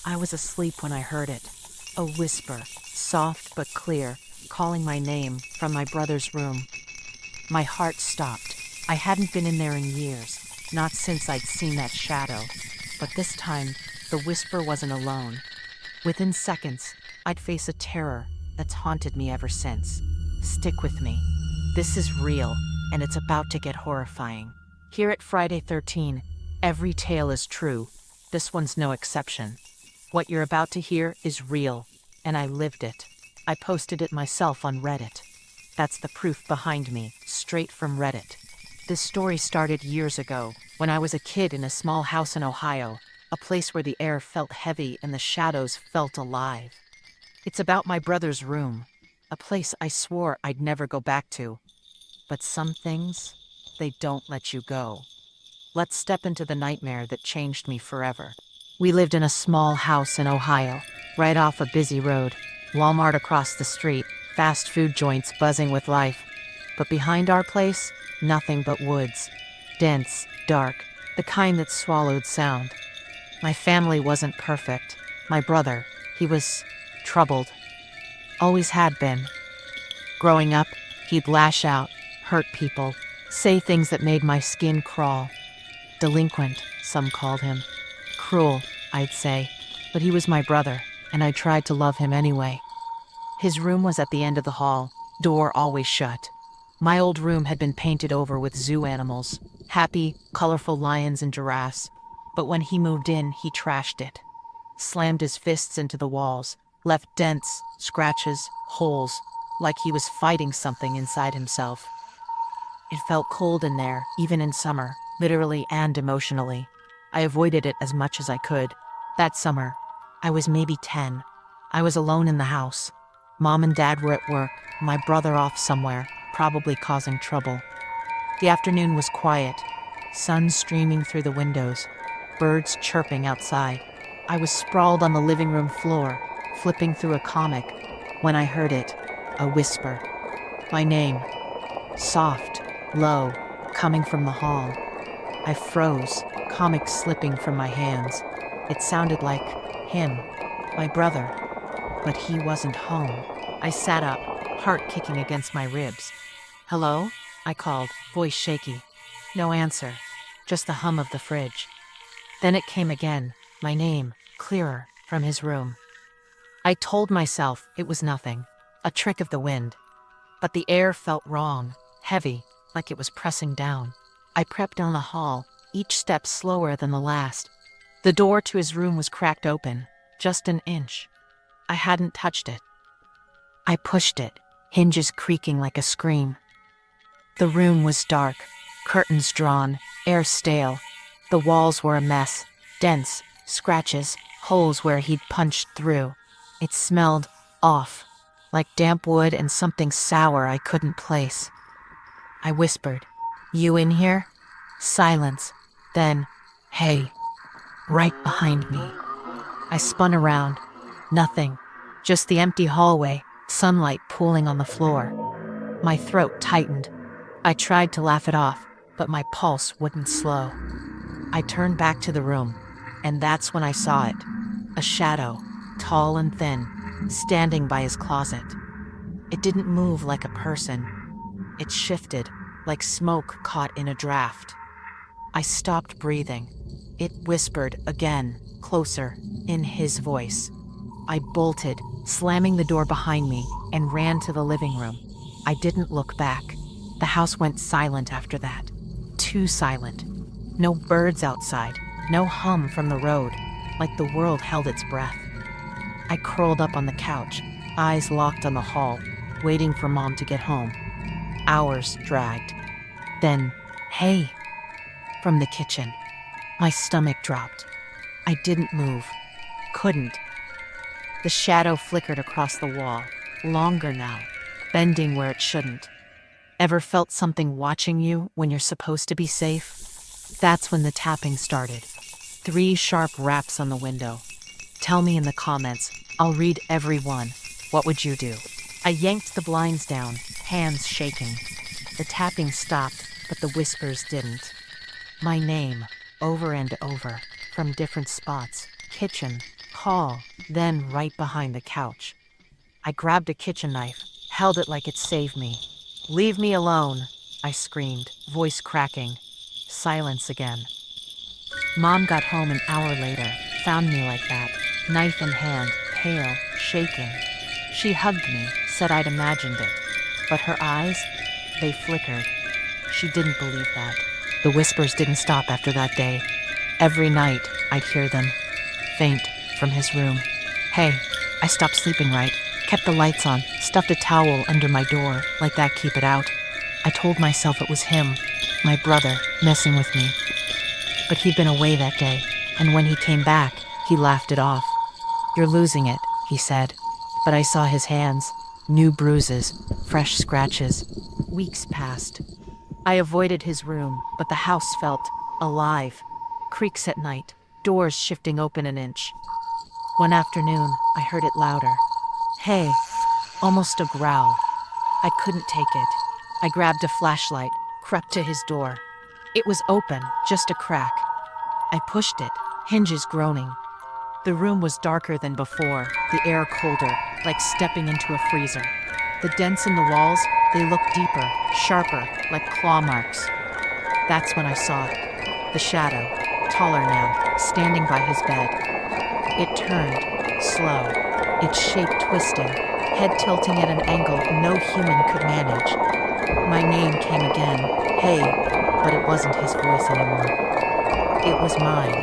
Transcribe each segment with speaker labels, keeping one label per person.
Speaker 1: I was asleep when I heard it. A whisper, soft but clear, calling my name from my brother's room. My heart stopped. I hadn't been in there in years, not since I'd seen that shadow. But this time, the whisper wasn't alone. Within seconds, I'd face a terror that's haunted me ever since. Stick with me. This is real, and it's about to get horrifying. Here at Friday 13, every tale is true. This one's no exception. What you're about to hear is real, and I lived it. I posted it myself on Reddit. That's the proof behind me, straight from Reddit. This story started years ago, when I was a kid in a small house in Ohio, a place where the air felt heavy and the shadows felt alive. It's about my brother's room, a place I swore I'd never go back to. But some things, they don't let you go. Let's step into the nightmare that changed me forever. We lived in a small house in Ohio, right off a busy road. Walmart across the street, fast food joints buzzing with life. But behind our place, nothing but woods. Dense, dark, the kind that swallowed sound. My family wasn't perfect. My brother, he was troubled. Always had been. Growing up, he'd lash out, hurt people, say things that made my skin crawl. Delinquent, some called him. Cruel, I'd say. But he was my brother, and I tried to love him anyway. His room was at the end of the hall, door always shut. My old room had been painted over with zoo animals, happy, colorful lions and giraffes. But when he moved in, he trashed it. Slammed his fists into the walls, left dents, scratches, holes, like he was fighting something inside himself. It felt cold in there, even in summer, literally and emotionally. I avoided it as much as I could. That summer, I was maybe 10. I was alone in the house. Mom and Dad were at work, my brother off somewhere, probably causing trouble. The afternoon was quiet, sun streaming through the windows, birds chirping outside. I was sprawled on the living room floor, flipping through a comic, when I heard it, a whisper. My name. Soft, low, coming from the hall. I froze, comic slipping from my hands. It sounded like him, my brother. But he wasn't home. I sat up, heart kicking against my ribs. "Hello?" I called, voice shaky. No answer, just the hum of the fridge. Then it came again, my name, clearer, from his room. I told myself it was nothing, a trick of the wind. But the air felt wrong, heavy, like it was pressing down. I prepped down the hall, each step slower than the last. The door to his room was cracked open, just an inch. I hadn't touched it. I pushed it, hinges creaking like a scream. The room was dark, curtains drawn, air stale. The walls were a mess, dents, scratches, holes where he'd punched through. It smelled off, like damp wood and something sour I couldn't place. I whispered, "You in here?" Silence. Then, "Hey," right behind me. I spun around. Nothing. Just the empty hallway, sunlight pooling on the floor. My throat tightened. I tried to laugh it off, but my pulse wouldn't slow. I turned back to the room, and that's when I saw it. A shadow, tall and thin, standing by his closet. It didn't move like a person. It shifted, like smoke caught in a draft. I stopped breathing. It whispered again, closer, in his voice. I bolted, slamming the door behind me, and ran to the living room. I didn't look back. The house went silent after that. Too silent. No birds outside, no hum from the road, like the world held its breath. I curled up on the couch, eyes locked on the hall, waiting for Mom to get home. Hours dragged. Then, "Hey," from the kitchen. My stomach dropped. I didn't move. Couldn't. The shadow flickered across the wall, longer now, bending where it shouldn't. Ever felt something watching you when you're supposed to be safe? That's when the tapping started. 3 sharp raps on the window. Tell me in the comments. I'll read every one. What would you do? I yanked the blinds down, hands shaking. The tapping stopped, but the whispers didn't. My name, over and over, from different spots. Kitchen, tall, then right behind the couch. I grabbed a kitchen knife, held it like it saved me. "Leave me alone," I screamed, voice cracking. Silence again. Mom got home an hour later, found me like that, knife in hand, pale, shaking. She hugged me, said I'd imagined it. But her eyes, they flickered. She didn't believe that. The whispers didn't stop after that day. Every night, I'd hear them, faint, from his room. Hey, I stopped sleeping right, kept the lights on, stuffed a towel under my door, like that keep it out. I told myself it was him, my brother, messing with me. But he'd been away that day, and when he came back, he laughed it off. "You're losing it," he said. But I saw his hands, new bruises, fresh scratches. Weeks passed. I avoided his room, but the house felt alive. Creaks at night, doors shifting open an inch. One afternoon, I heard it louder. Hey, almost a growl. I couldn't take it. I grabbed a flashlight, crept to his door. It was open, just a crack. I pushed it, hinges groaning. The room was darker than before, the air colder, like stepping into a freezer. The dents in the walls, they looked deeper, sharper, like claw marks. That's when I saw it. The shadow, taller now, standing by his bed. It turned, slow, its shape twisting, head tilting at an angle no human could manage. My name came again, hey, but it wasn't his voice anymore. It was mine.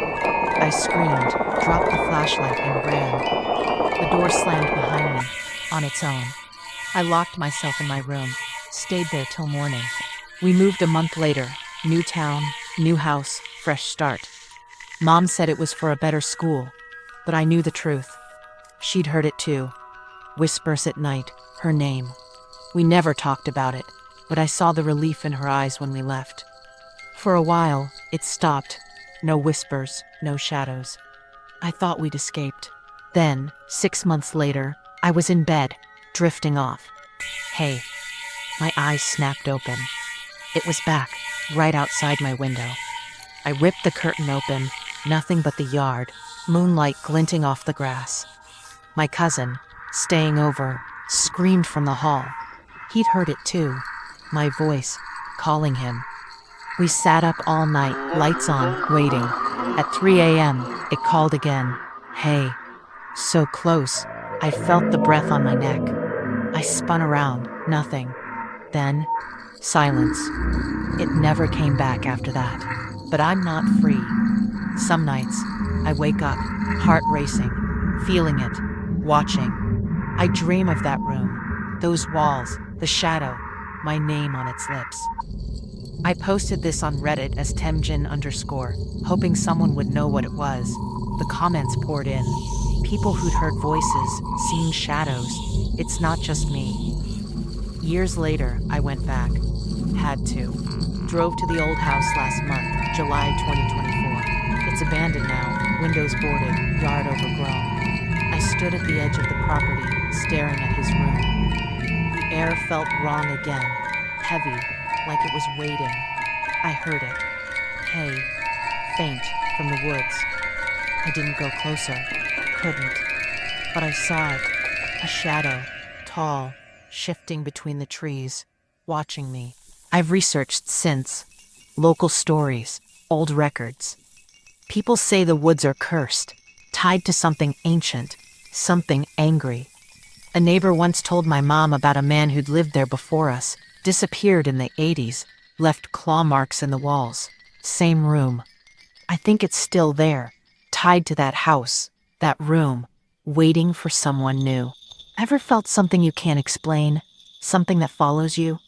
Speaker 1: I screamed, dropped the flashlight, and ran. The door slammed behind me, on its own. I locked myself in my room, stayed there till morning. We moved a month later, new town, new house, fresh start. Mom said it was for a better school, but I knew the truth. She'd heard it too. Whispers at night, her name. We never talked about it, but I saw the relief in her eyes when we left. For a while, it stopped. No whispers, no shadows. I thought we'd escaped. Then, 6 months later, I was in bed, drifting off. Hey, my eyes snapped open. It was back, right outside my window. I ripped the curtain open, nothing but the yard, moonlight glinting off the grass. My cousin, staying over, screamed from the hall. He'd heard it too, my voice, calling him. We sat up all night, lights on, waiting. At 3 a.m., it called again. Hey. So close, I felt the breath on my neck. I spun around, nothing. Then, silence. It never came back after that. But I'm not free. Some nights, I wake up, heart racing, feeling it, watching. I dream of that room, those walls, the shadow, my name on its lips. I posted this on Reddit as Temjin_, hoping someone would know what it was. The comments poured in. People who'd heard voices, seen shadows. It's not just me. Years later, I went back. Had to. Drove to the old house last month, July 2024. It's abandoned now, windows boarded, yard overgrown. I stood at the edge of the property, staring at his room. The air felt wrong again, heavy, like it was waiting. I heard it. Hey, faint, from the woods. I didn't go closer. Couldn't. But I saw it. A shadow, tall, shifting between the trees, watching me. I've researched since. Local stories, old records. People say the woods are cursed, tied to something ancient, something angry. A neighbor once told my mom about a man who'd lived there before us, disappeared in the 80s, left claw marks in the walls. Same room. I think it's still there, tied to that house, that room, waiting for someone new. Ever felt something you can't explain? Something that follows you?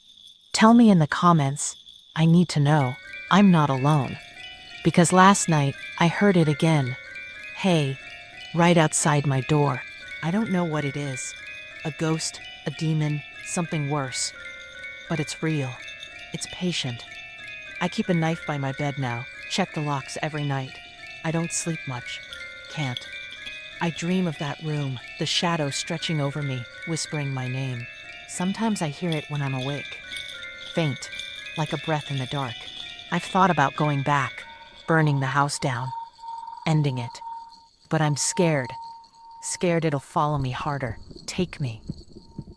Speaker 1: Tell me in the comments. I need to know. I'm not alone. Because last night, I heard it again. Hey, right outside my door. I don't know what it is. A ghost, a demon, something worse. But it's real. It's patient. I keep a knife by my bed now, check the locks every night. I don't sleep much. Can't. I dream of that room, the shadow stretching over me, whispering my name. Sometimes I hear it when I'm awake. Faint, like a breath in the dark. I've thought about going back, burning the house down, ending it. But I'm scared. scared it'll follow me harder, take me.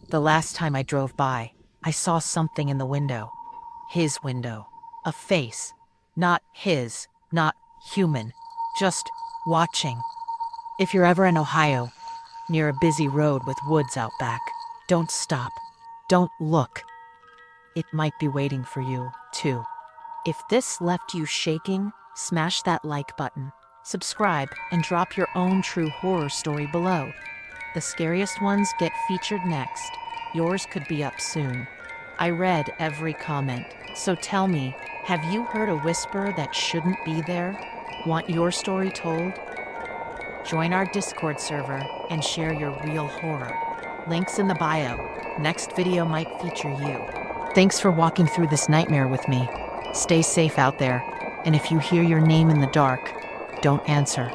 Speaker 1: The last time I drove by, I saw something in the window. His window. A face. Not his, not human, just watching. If you're ever in Ohio, near a busy road with woods out back, don't stop. Don't look. It might be waiting for you, too. If this left you shaking, smash that like button, subscribe, and drop your own true horror story below. The scariest ones get featured next. Yours could be up soon. I read every comment, so tell me, have you heard a whisper that shouldn't be there? Want your story told? Join our Discord server and share your real horror. Links in the bio. Next video might feature you. Thanks for walking through this nightmare with me. Stay safe out there, and if you hear your name in the dark, don't answer.